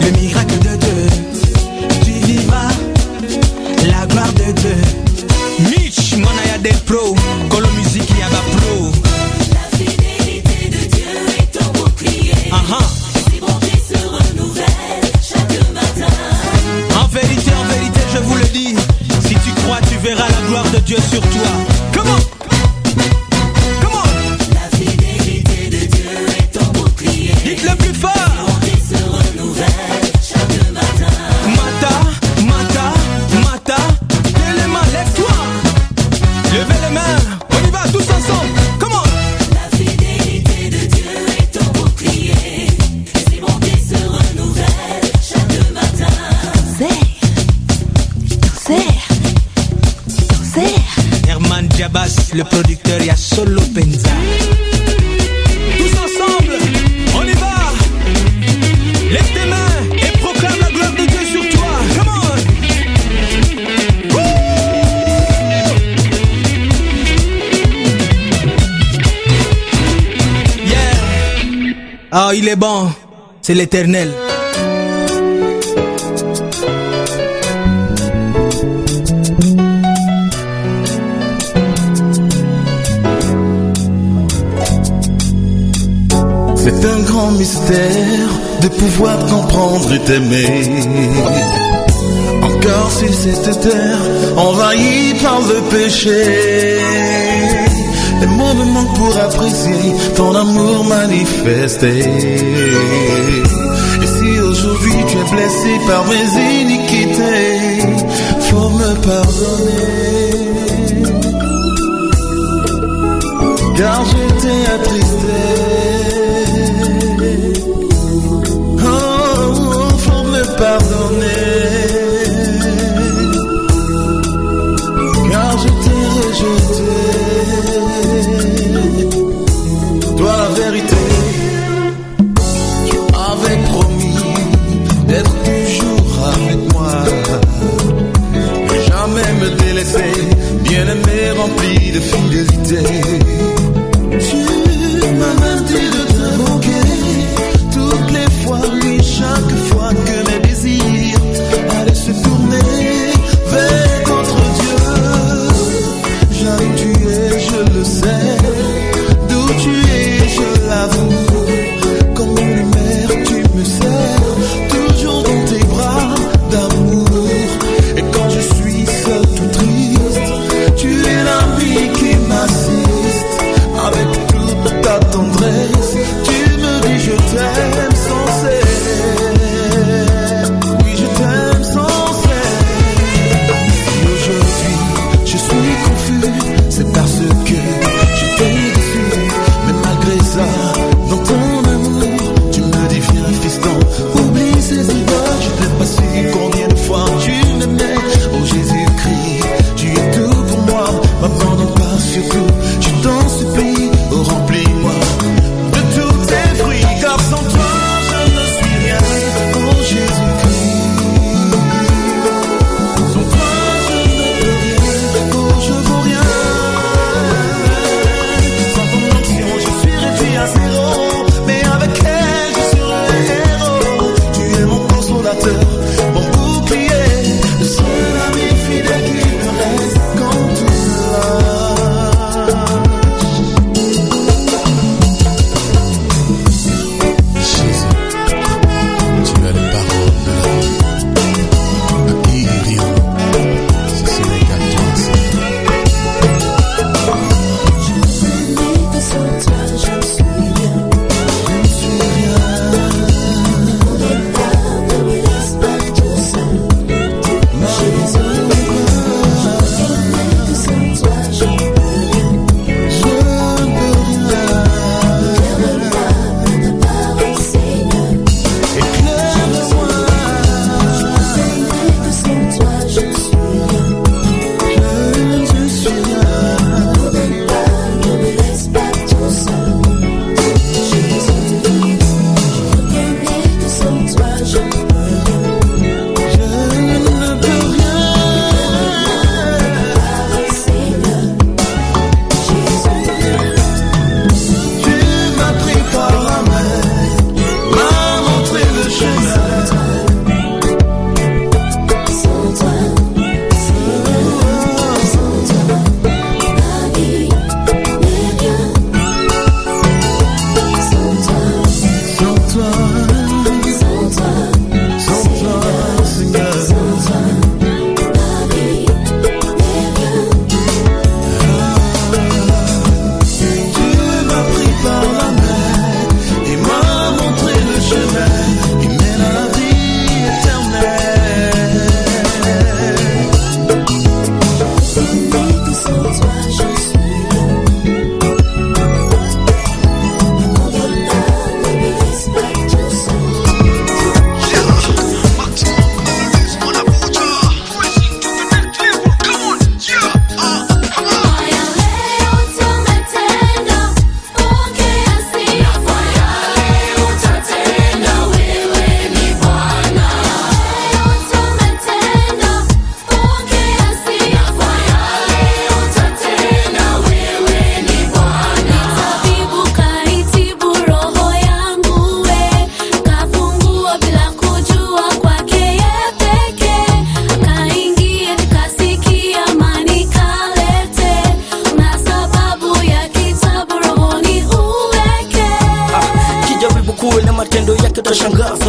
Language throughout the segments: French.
le miracle de Dieu. Tu vivras la gloire de Dieu. Mitch, Monaya Del Pro, Colo Music Yaba Pro. La fidélité de Dieu est ton bouclier. Ses bontés se renouvellent chaque matin. En vérité, je vous le dis, si tu crois, tu verras la gloire de Dieu sur toi. Comment? La fidélité de Dieu est ton bouclier. Dites-le plus fort. Ses bontés se renouvellent chaque matin. Mata, les mains, lève-toi. Levez les mains, on y va tous ensemble. Comment? La fidélité de Dieu est ton bouclier. Ses bontés se renouvellent chaque matin. Herman Jabas, le producteur, il y a Solo Penza. Tous ensemble, on y va. Lève tes mains et proclame la gloire de Dieu sur toi. Come on. Yeah. Ah, il est bon, c'est l'Éternel. C'est un grand mystère de pouvoir comprendre et t'aimer. Encore sur cette terre, envahie par le péché. Les mots me manquent pour apprécier ton amour manifesté. Et si aujourd'hui tu es blessé par mes iniquités, faut me pardonner. Car je t'ai attristé. Pardonner, car je t'ai rejeté. Toi la vérité, tu avais promis d'être toujours avec moi et jamais me délaisser, bien-aimé rempli de fidélité. Tu m'as même dit de te manquer toutes les fois, oui, chaque fois que mes désirs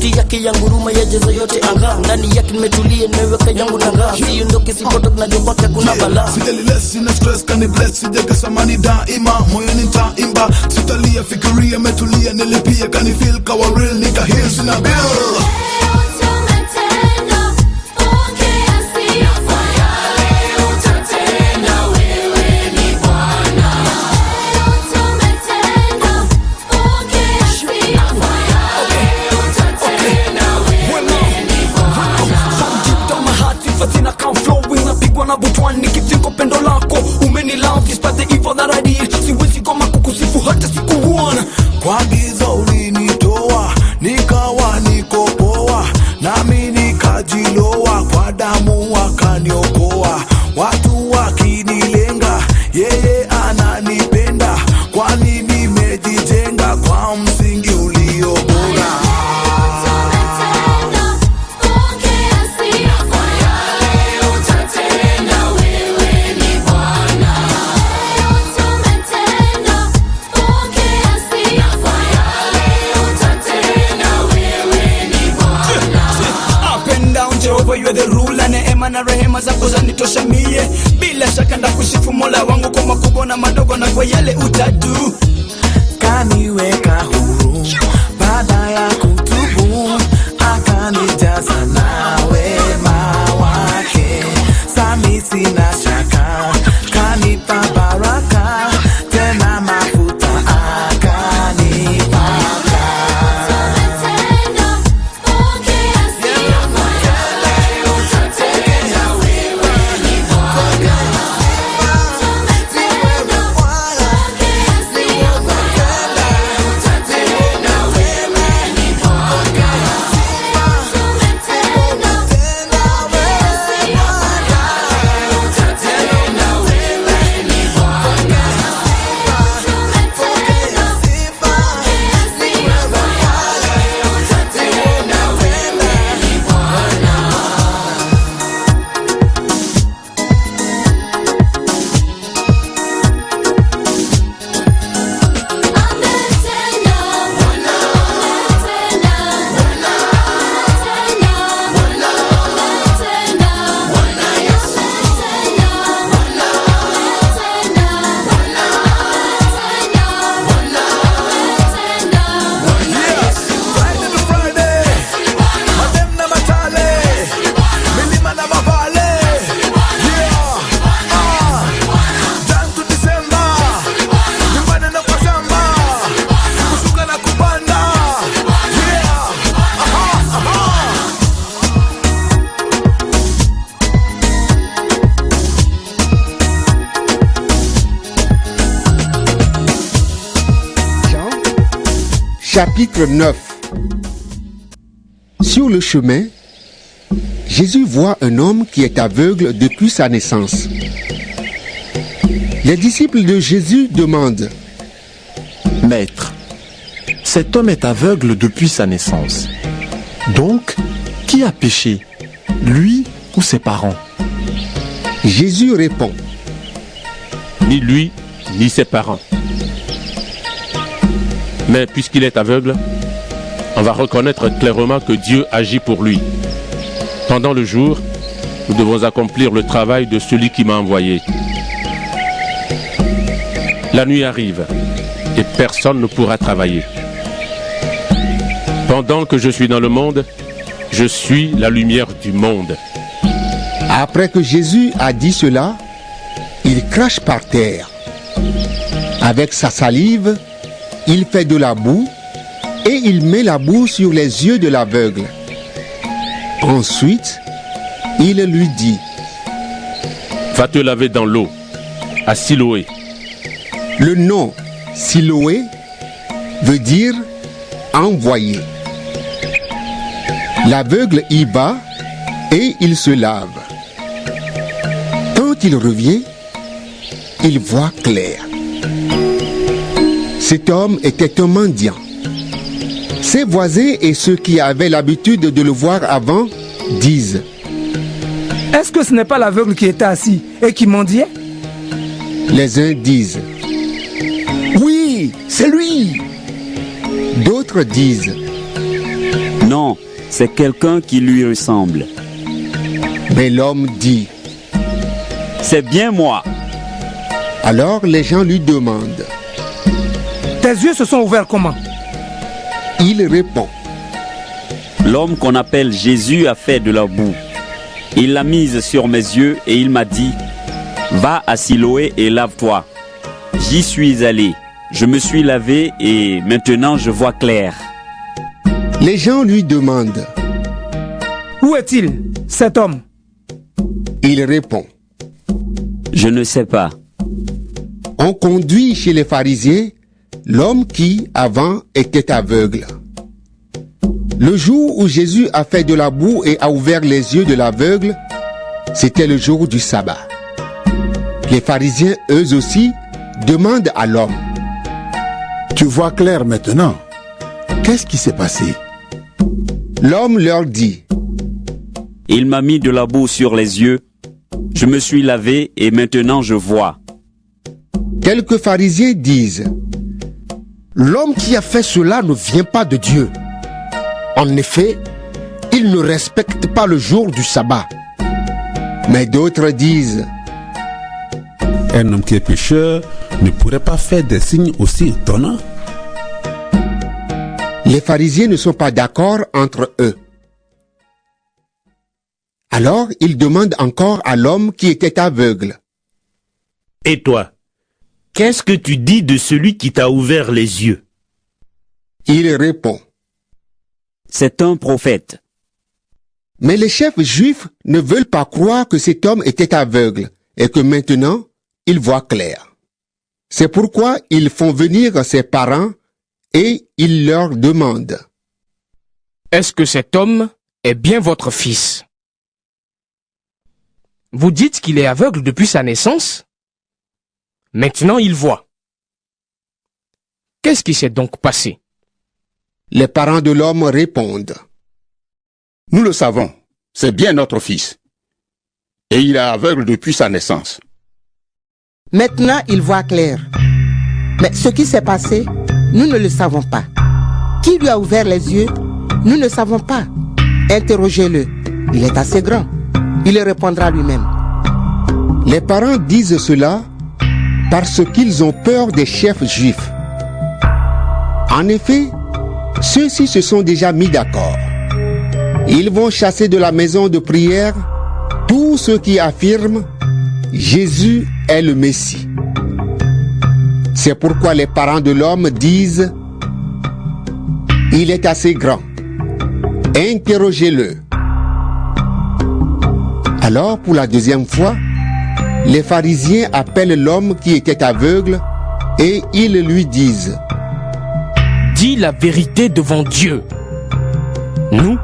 sauti yake ya nguruma yajaza yote anga. Ndani yake nimetulia nimeweka yangu nanga. Siondoke sipotoka na jopaka kuna bala. Sijali sina stress kani bless sijaka samani daima. Moyo nitaimba sitalia fikiria metulia nilipia kani feel kawa real nika heal sina bill. Na butwani nikithinko pendo lako umeni love despite the evil that I did. Siwezi koma kukusifu hata siku one. Kwa giza ulinitoa nikawa niko poa, nami nikajiloa kwa damu wakaniokoa. Watu wakinilenga yeye ananipenda, kwani nimejijenga kwa msingi ulio bora. You're the ruler, neema na rehema zako zanitosha mie. Bila shaka ndakusifu Mola wangu kwa makubwa na madogo na kwa yale utadu. Kaniweka huru baada ya kutubu, akanijaza na wema wake. Sami sina shaka, kanipa baraka, tena mafuta akanipaka. Chapitre 9. Sur le chemin, Jésus voit un homme qui est aveugle depuis sa naissance. Les disciples de Jésus demandent: Maître, cet homme est aveugle depuis sa naissance. Donc, qui a péché, lui ou ses parents? Jésus répond: Ni lui, ni ses parents. Mais puisqu'il est aveugle, on va reconnaître clairement que Dieu agit pour lui. Pendant le jour, nous devons accomplir le travail de celui qui m'a envoyé. La nuit arrive et personne ne pourra travailler. Pendant que je suis dans le monde, je suis la lumière du monde. Après que Jésus a dit cela, il crache par terre. Avec sa salive, il fait de la boue et il met la boue sur les yeux de l'aveugle. Ensuite, il lui dit: Va te laver dans l'eau, à Siloé. Le nom Siloé veut dire envoyé. L'aveugle y va et il se lave. Quand il revient, il voit clair. Cet homme était un mendiant. Ses voisins et ceux qui avaient l'habitude de le voir avant disent: Est-ce que ce n'est pas l'aveugle qui était assis et qui mendiait? Les uns disent: Oui, c'est lui. D'autres disent: Non, c'est quelqu'un qui lui ressemble. Mais l'homme dit, C'est bien moi. alors les gens lui demandent. Tes yeux se sont ouverts comment? Il répond, L'homme qu'on appelle Jésus a fait de la boue. Il l'a mise sur mes yeux et il m'a dit, Va à Siloé et lave-toi. J'y suis allé. Je me suis lavé et maintenant je vois clair. les gens lui demandent. Où est-il, cet homme? Il répond, Je ne sais pas. on conduit chez les pharisiens l'homme qui, avant, était aveugle. Le jour où Jésus a fait de la boue et a ouvert les yeux de l'aveugle, c'était le jour du sabbat. Les pharisiens, eux aussi, demandent à l'homme. Tu vois clair maintenant. Qu'est-ce qui s'est passé? L'homme leur dit, Il m'a mis de la boue sur les yeux. Je me suis lavé et maintenant je vois. quelques pharisiens disent, L'homme qui a fait cela ne vient pas de Dieu. En effet, il ne respecte pas le jour du sabbat. mais d'autres disent, Un homme qui est pécheur ne pourrait pas faire des signes aussi étonnants. les pharisiens ne sont pas d'accord entre eux. Alors ils demandent encore à l'homme qui était aveugle. Et toi, qu'est-ce que tu dis de celui qui t'a ouvert les yeux? Il répond, C'est un prophète. mais les chefs juifs ne veulent pas croire que cet homme était aveugle et que maintenant il voit clair. C'est pourquoi ils font venir ses parents et ils leur demandent. Est-ce que cet homme est bien votre fils? Vous dites qu'il est aveugle depuis sa naissance? Maintenant il voit. Qu'est-ce qui s'est donc passé? Les parents de l'homme répondent. Nous le savons, c'est bien notre fils. Et il est aveugle depuis sa naissance. Maintenant, il voit clair. Mais ce qui s'est passé, nous ne le savons pas. Qui lui a ouvert les yeux, nous ne savons pas. Interrogez-le. Il est assez grand. Il le répondra lui-même. Les parents disent cela parce qu'ils ont peur des chefs juifs. En effet, ceux-ci se sont déjà mis d'accord. Ils vont chasser de la maison de prière tous ceux qui affirment Jésus est le Messie. C'est pourquoi les parents de l'homme disent Il est assez grand. Interrogez-le. Alors, pour la deuxième fois, les pharisiens appellent l'homme qui était aveugle et ils lui disent Dis la vérité devant Dieu. Nous,